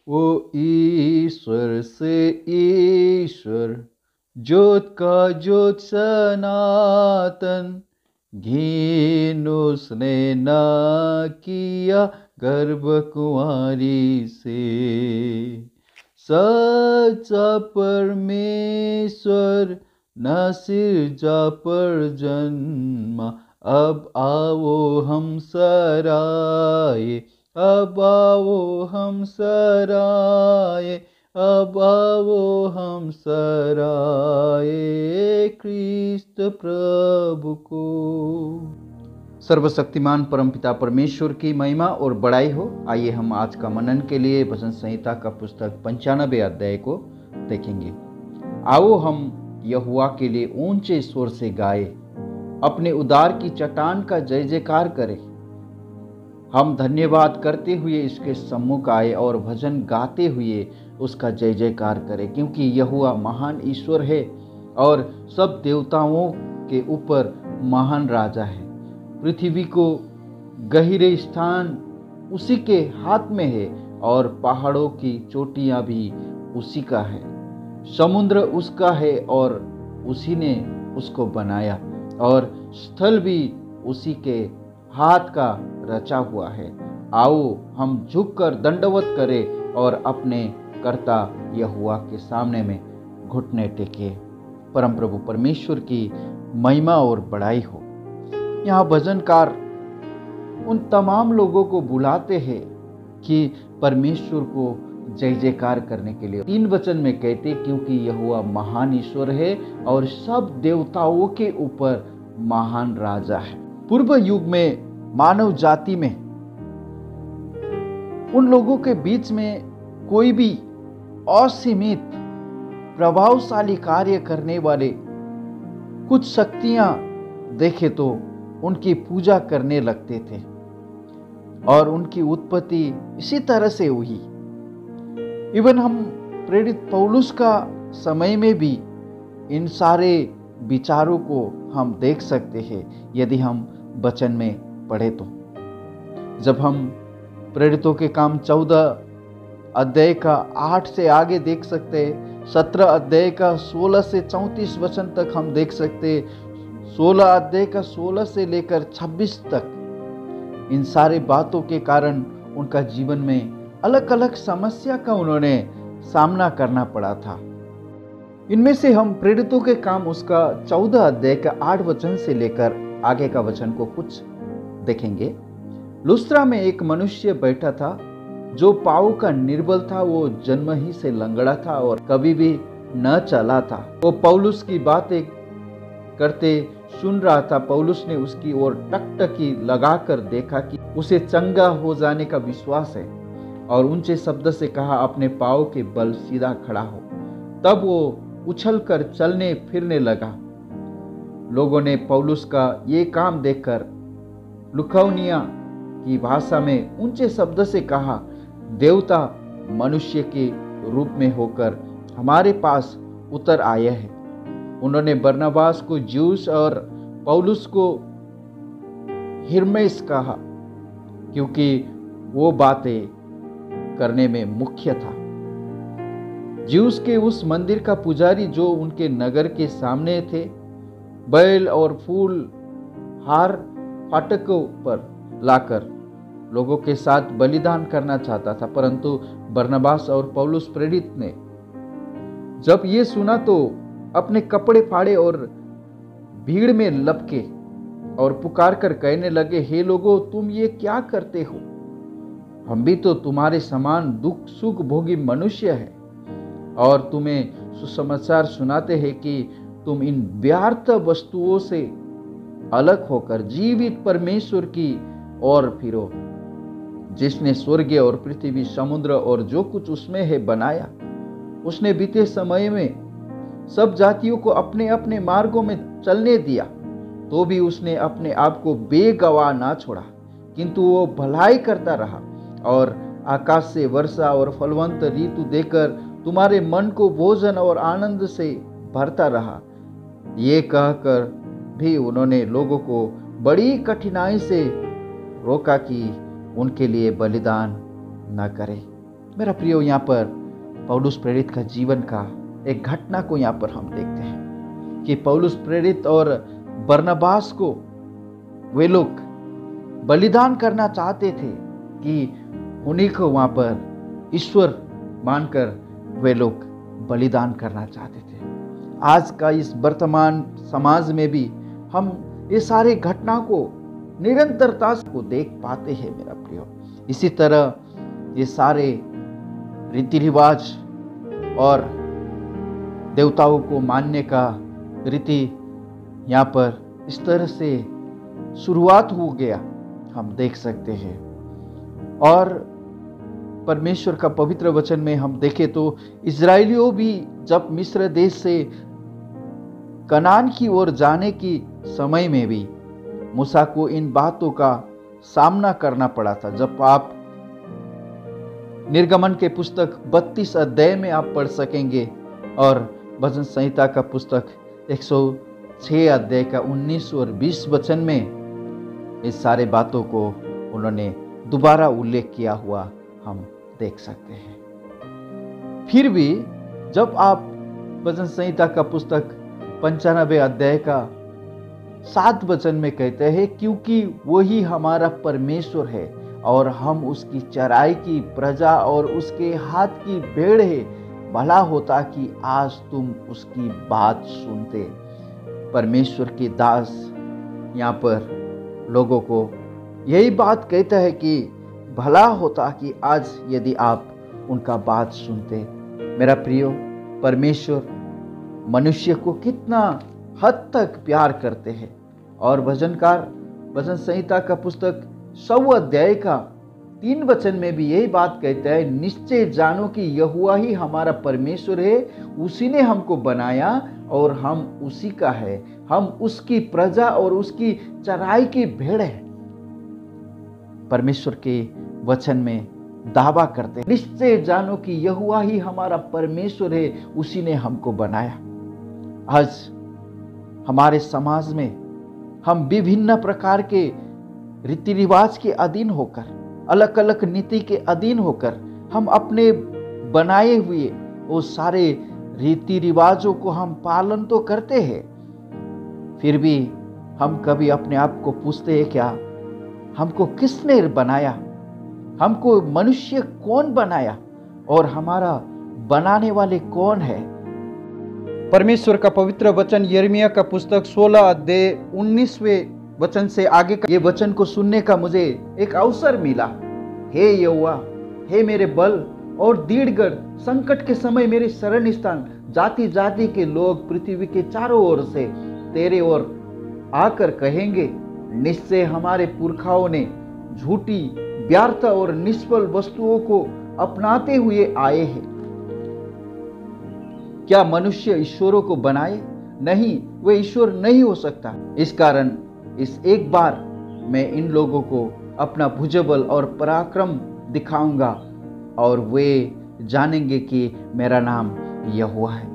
वो ईश्वर से ईश्वर, ज्योत का ज्योत सनातन, घीन उसने न किया गर्भ कुंवारी से। सच्चा परमेश्वर न सिरजा पर जन्मा, अब आओ हम सराए, अब आओ हम सराए, अब आओ हम सराए ख्रीस्त प्रभु को। सर्वशक्तिमान परमपिता परमेश्वर की महिमा और बड़ाई हो। आइए हम आज का मनन के लिए भजन संहिता का पुस्तक 95 अध्याय को देखेंगे। आओ हम यहोवा के लिए ऊंचे स्वर से गाए, अपने उद्धार की चट्टान का जय जयकार करें। हम धन्यवाद करते हुए इसके सम्मुख आए और भजन गाते हुए उसका जय जयकार करें, क्योंकि यहोवा महान ईश्वर है और सब देवताओं के ऊपर महान राजा है। पृथ्वी को गहरे स्थान उसी के हाथ में है और पहाड़ों की चोटियां भी उसी का है। समुद्र उसका है और उसी ने उसको बनाया, और स्थल भी उसी के हाथ का रचा हुआ है। आओ हम झुककर दंडवत करें और अपने कर्ता यहोवा के सामने में घुटने टेके। परम प्रभु परमेश्वर की महिमा और बड़ाई हो। यहाँ भजनकार उन तमाम लोगों को बुलाते हैं कि परमेश्वर को जय जयकार करने के लिए। 3 वचन में कहते, क्योंकि यहोवा महान ईश्वर है और सब देवताओं के ऊपर महान राजा है। पूर्व युग में मानव जाति में उन लोगों के बीच में कोई भी असीमित प्रभावशाली कार्य करने वाले कुछ शक्तियां देखे तो उनकी पूजा करने लगते थे, और उनकी उत्पत्ति इसी तरह से हुई। इवन हम प्रेरित पौलुस का समय में भी इन सारे विचारों को हम देख सकते हैं यदि हम वचन में पढ़े तो। जब हम प्रेरितों के काम 14 अध्याय का 8 से आगे देख सकते हैं, 17 अध्याय का 16 से 34 वचन तक हम देख सकते हैं, 16 अध्याय का 16 से लेकर 26 तक, इन सारे बातों के कारण उनका जीवन में अलग अलग समस्या का उन्होंने सामना करना पड़ा था। इनमें से हम प्रेरितों के काम उसका 14 अध्याय का 8 वचन से लेकर आगे का वचन को कुछ देखेंगे। लुस्त्रा में एक मनुष्य बैठा था जो पाँव का निर्बल था। वो जन्म ही से लंगड़ा था और कभी भी न चला था। वो पौलुस की बातें करते सुन रहा था। पौलुस ने उसकी ओर टकटकी लगाकर देखा कि उसे चंगा हो जाने का विश्वास है, और ऊंचे शब्द से कहा, अपने पाँव के बल सीधा खड़ा हो। तब वो उछलकर चलने फिरने लगा। लोगों ने पौलुस का ये काम देखकर लुकाउनिया की भाषा में ऊंचे शब्द से कहा, देवता मनुष्य के रूप में होकर हमारे पास उतर आए हैं। उन्होंने बरनबास को ज्यूस और पौलुस को हिर्मेस कहा, क्योंकि वो बातें करने में मुख्य था। ज्यूस के उस मंदिर का पुजारी जो उनके नगर के सामने थे, बैल और फूल हार फाटकों पर लाकर लोगों के साथ बलिदान करना चाहता था। परंतु बरनबास और पौलुस प्रेरित ने जब ये सुना तो अपने कपड़े फाड़े और भीड़ में लपके और पुकार कर कहने लगे, हे लोगों, तुम ये क्या करते हो? हम भी तो तुम्हारे समान दुख सुख भोगी मनुष्य हैं, और तुम्हें सुसमाचार सुनाते हैं कि तुम इन व्यर्थ वस्तुओं से अलग होकर जीवित परमेश्वर की ओर फिरो, जिसने स्वर्ग और पृथ्वी, समुद्र और जो कुछ उसमें है बनाया। उसने बीते समय में सब जातियों को अपने अपने मार्गों में चलने दिया, तो भी उसने अपने आप को बेगवाह ना छोड़ा, किंतु वो भलाई करता रहा और आकाश से वर्षा और फलवंत ऋतु देकर तुम्हारे मन को भोजन और आनंद से भरता रहा। ये कहकर भी उन्होंने लोगों को बड़ी कठिनाई से रोका कि उनके लिए बलिदान न करे। मेरा प्रियो, यहाँ पर पौलुस प्रेरित का जीवन का एक घटना को यहाँ पर हम देखते हैं कि पौलुस प्रेरित और बरनबास को वे लोग बलिदान करना चाहते थे कि उन्हीं को वहाँ पर ईश्वर मानकर वे लोग बलिदान करना चाहते थे। आज का इस वर्तमान समाज में भी हम ये सारे घटना को निरंतरता को देख पाते हैं मेरा प्रियो। इसी तरह ये सारे रीति रिवाज और देवताओं को मानने का रीति यहाँ पर इस तरह से शुरुआत हो गया, हम देख सकते हैं। और परमेश्वर का पवित्र वचन में हम देखें तो इजराइलियों भी जब मिस्र देश से कनान की ओर जाने की समय में भी मूसा को इन बातों का सामना करना पड़ा था। जब आप निर्गमन के पुस्तक 32 अध्याय में आप पढ़ सकेंगे और भजन संहिता का पुस्तक 106 अध्याय का 19 और 20 वचन में इस सारे बातों को उन्होंने दोबारा उल्लेख किया हुआ हम देख सकते हैं। फिर भी जब आप भजन संहिता का पुस्तक 95 अध्याय का 7 वचन में कहते हैं, क्योंकि वही हमारा परमेश्वर है और हम उसकी चराई की प्रजा और उसके हाथ की भेड़ है, भला होता कि आज तुम उसकी बात सुनते। परमेश्वर के दास यहाँ पर लोगों को यही बात कहता है कि भला होता कि आज यदि आप उनका बात सुनते। मेरा प्रियो, परमेश्वर मनुष्य को कितना हद तक प्यार करते हैं। और भजनकार भजन संहिता का पुस्तक 100 अध्याय का 3 वचन में भी यही बात कहता है, निश्चय जानो कि यहोवा ही हमारा परमेश्वर है, उसी ने हमको बनाया और हम उसी का है, हम उसकी प्रजा और उसकी चराई की भेड़ है। परमेश्वर के वचन में दावा करते, निश्चय जानो कि यहोवा ही हमारा परमेश्वर है, उसी ने हमको बनाया। आज हमारे समाज में हम विभिन्न प्रकार के रीति रिवाज के अधीन होकर, अलग अलग नीति के अधीन होकर, हम अपने बनाए हुए वो सारे रीति रिवाजों को हम पालन तो करते हैं, फिर भी हम कभी अपने आप को पूछते हैं क्या हमको किसने बनाया, हमको मनुष्य कौन बनाया और हमारा बनाने वाले कौन है। परमेश्वर का पवित्र वचन यिर्मयाह का पुस्तक 16 अध्याय 19वें वचन से आगे का ये वचन को सुनने का मुझे एक अवसर मिला। हे यहोवा, हे मेरे बल और दृढ़गढ़, संकट के समय मेरे शरण स्थान, जाति जाति के लोग पृथ्वी के चारों ओर से तेरे ओर आकर कहेंगे, निश्चय हमारे पुरखाओं ने झूठी, व्यर्थ और निष्फल वस्तुओं को अपनाते हुए आए हैं। क्या मनुष्य ईश्वरों को बनाए? नहीं, वे ईश्वर नहीं हो सकता। इस कारण इस एक बार मैं इन लोगों को अपना भुजबल और पराक्रम दिखाऊंगा और वे जानेंगे कि मेरा नाम यहोवा है।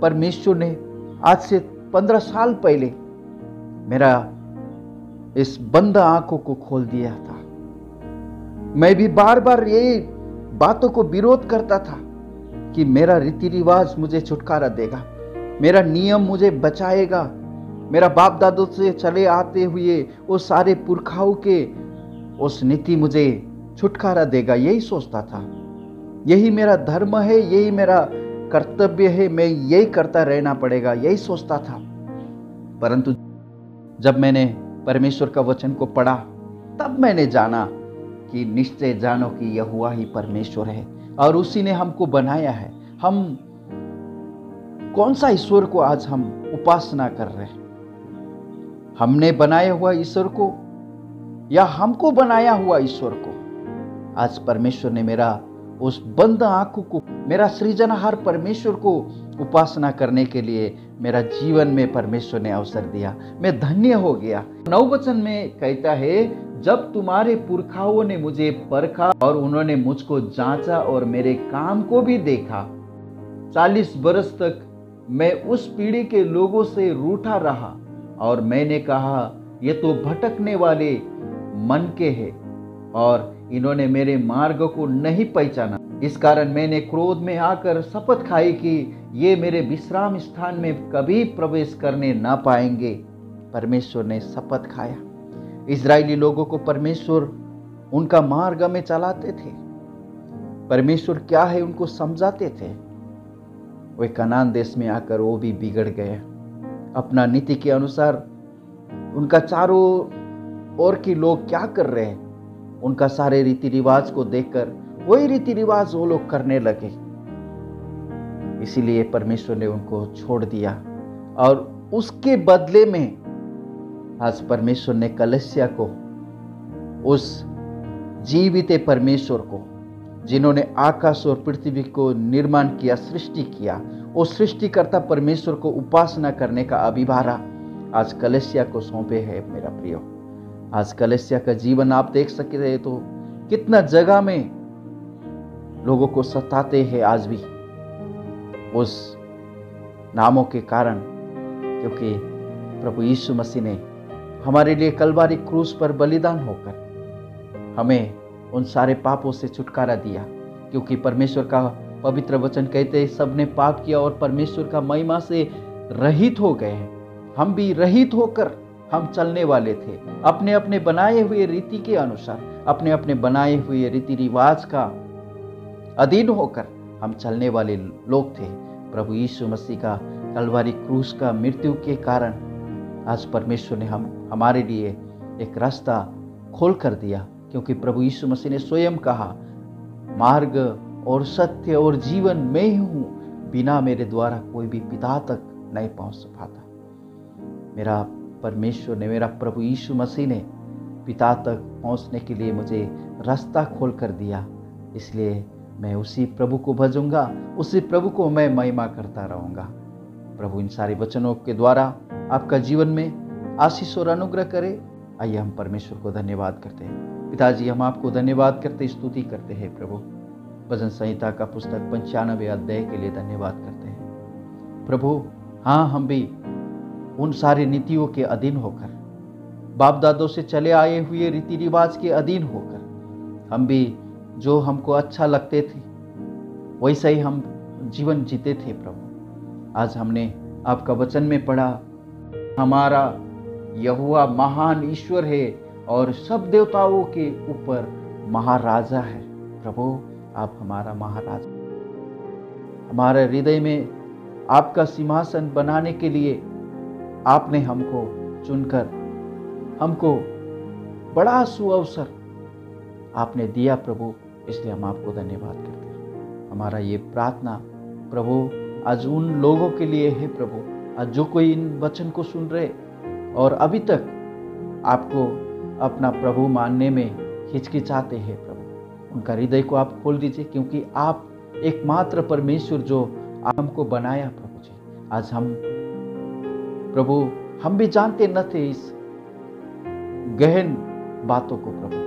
परमेश्वर ने आज से 15 साल पहले मेरा इस बंद आंखों को खोल दिया था। मैं भी बार बार ये बातों को विरोध करता था कि मेरा रीति रिवाज मुझे छुटकारा देगा, मेरा नियम मुझे बचाएगा, मेरा बाप दादों से चले आते हुए वो सारे पुरखाओं के उस नीति मुझे छुटकारा देगा। यही सोचता था, यही मेरा धर्म है, यही मेरा कर्तव्य है, मैं यही करता रहना पड़ेगा, यही सोचता था। परंतु जब मैंने परमेश्वर का वचन को पढ़ा, तब मैंने जाना कि निश्चय जानो कि यहोवा ही परमेश्वर है और उसी ने हमको बनाया है। हम कौन सा ईश्वर को आज हम उपासना कर रहे हैं? हमने बनाया हुआ ईश्वर को या हमको बनाया हुआ ईश्वर को? आज परमेश्वर ने मेरा उस बंद आंखों को, मेरा सृजनहार परमेश्वर को उपासना करने के लिए मेरा जीवन में परमेश्वर ने अवसर दिया। मैं धन्य हो गया। 9 वचन में कहता है, जब तुम्हारे पुरखाओं ने मुझे परखा और उन्होंने मुझको जांचा और मेरे काम को भी देखा। 40 बरस तक मैं उस पीढ़ी के लोगों से रूठा रहा और मैंने कहा, ये तो भटकने वाले मन के हैं और इन्होंने मेरे मार्ग को नहीं पहचाना। इस कारण मैंने क्रोध में आकर शपथ खाई कि ये मेरे विश्राम स्थान में कभी प्रवेश करने ना पाएंगे। परमेश्वर ने शपथ खाया। इजरायली लोगों को परमेश्वर उनका मार्ग में चलाते थे। परमेश्वर क्या है उनको समझाते थे। वे कनान देश में आकर वो भी बिगड़ गए। अपना नीति के अनुसार उनका चारों ओर के लोग क्या कर रहे हैं, उनका सारे रीति रिवाज को देखकर वही रीति रिवाज वो लोग करने लगे। इसीलिए परमेश्वर ने उनको छोड़ दिया और उसके बदले में आज परमेश्वर ने कलीसिया को, उस जीवित परमेश्वर को जिन्होंने आकाश और पृथ्वी को निर्माण किया, सृष्टि किया, वो सृष्टिकर्ता परमेश्वर को उपासना करने का अभिभारा आज कलीसिया को सौंपे है। मेरा प्रियो, आज कलीसिया का जीवन आप देख सकते हैं तो कितना जगह में लोगों को सताते हैं आज भी उस नामों के कारण, क्योंकि प्रभु यीशु मसीह ने हमारे लिए कलवारी क्रूस पर बलिदान होकर हमें उन सारे पापों से छुटकारा दिया। क्योंकि परमेश्वर का पवित्र वचन कहते हैं सबने पाप किया और परमेश्वर का महिमा से रहित हो गए हैं। हम भी रहित होकर हम चलने वाले थे, अपने अपने बनाए हुए रीति के अनुसार, अपने अपने बनाए हुए रीति रिवाज का अधीन होकर हम चलने वाले लोग थे। प्रभु यीशु मसीह का कलवारी क्रूस का मृत्यु के कारण आज परमेश्वर ने हमारे लिए एक रास्ता खोल कर दिया। क्योंकि प्रभु यीशु मसीह ने स्वयं कहा, मार्ग और सत्य और जीवन मैं ही हूँ, बिना मेरे द्वारा कोई भी पिता तक नहीं पहुँच पाता। मेरा परमेश्वर ने, मेरा प्रभु यीशु मसीह ने पिता तक पहुँचने के लिए मुझे रास्ता खोल कर दिया। इसलिए मैं उसी प्रभु को भजूंगा, उसी प्रभु को मैं महिमा करता रहूंगा। प्रभु इन सारे वचनों के द्वारा आपका जीवन में आशीष और अनुग्रह करे। आइए हम परमेश्वर को धन्यवाद करते हैं। पिताजी, हम आपको धन्यवाद करते, स्तुति करते हैं प्रभु। भजन संहिता का पुस्तक 95 अध्याय के लिए धन्यवाद करते हैं प्रभु। हाँ, हम भी उन सारे नीतियों के अधीन होकर, बाप दादों से चले आए हुए रीति रिवाज के अधीन होकर, हम भी जो हमको अच्छा लगते थे वैसा ही हम जीवन जीते थे प्रभु। आज हमने आपका वचन में पढ़ा, हमारा यहोवा महान ईश्वर है और सब देवताओं के ऊपर महाराजा है। प्रभु, आप हमारा महाराजा, हमारे हृदय में आपका सिंहासन बनाने के लिए आपने हमको चुनकर हमको बड़ा सुअवसर आपने दिया प्रभु। इसलिए हम आपको धन्यवाद करते हैं। हमारा ये प्रार्थना प्रभु आज उन लोगों के लिए है प्रभु, आज जो कोई इन वचन को सुन रहे और अभी तक आपको अपना प्रभु मानने में हिचकिचाते हैं प्रभु, उनका हृदय को आप खोल दीजिए। क्योंकि आप एकमात्र परमेश्वर जो हमको बनाया प्रभु जी, आज हम प्रभु हम भी जानते न थे इस गहन बातों को प्रभु।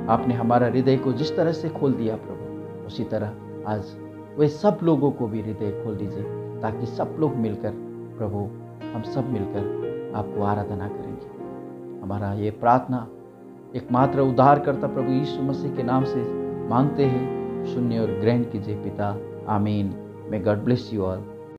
आपने हमारा हृदय को जिस तरह से खोल दिया प्रभु, उसी तरह आज वे सब लोगों को भी हृदय खोल दीजिए, ताकि सब लोग मिलकर प्रभु, हम सब मिलकर आपको आराधना करेंगे। हमारा ये प्रार्थना एकमात्र उद्धारकर्ता प्रभु यीशु मसीह के नाम से मांगते हैं। सुनिए और ग्रहण कीजिए पिता। आमीन। May God bless you all.